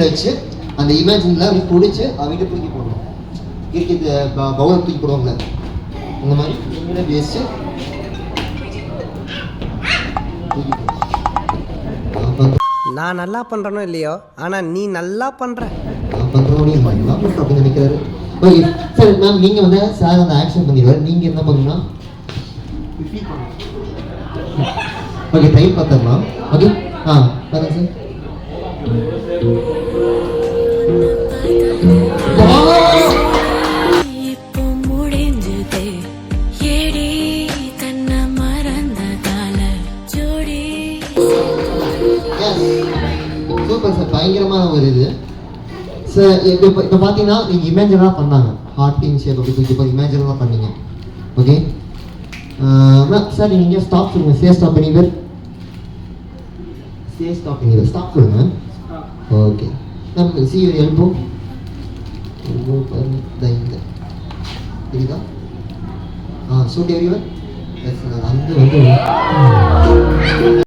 வச்சு அந்த இமேஜினில் அப்படி பிடிச்சி அவங்ககிட்ட தூக்கி போடணும். கிரிக்கெட் பவுலர் தூக்கி போடுவாங்களே இந்த மாதிரி நீங்களே வச்சு நான் நல்லா பண்றேனோ இல்லையோ, ஆனா நீ நல்லா பண்ற. நான் பண்ணுறோம் அப்படின்னு நினைக்கிறாரு. ஓகே சார் மேம், நீங்கள் வந்து சார் அந்த ஆக்ஷன் பண்ணிடுவார், நீங்கள் என்ன பண்ணணும்னா ஓகே டைம் பார்த்துடலாம். ஓகே பாருங்க சார். சூப்பர் சார், பயங்கரமான ஒரு இது சார். இப்போ பார்த்தீங்கன்னா நீங்கள் இமேஜினாக பண்ணாங்க, ஹார்ட்டிங் ஷேப் அப்படி தூக்கி இப்போ இமேஜினாக பண்ணீங்க. ஓகே சார் நீங்கள் இங்கே ஸ்டாப் சொல்லுங்கள். Say stop anywhere. Say stop anywhere. Stop சொல்லுங்க. Okay ma'am, see your elbow. Elbow பாருங்க இந்த இதுதான். Shoot everyone. அந்த வந்து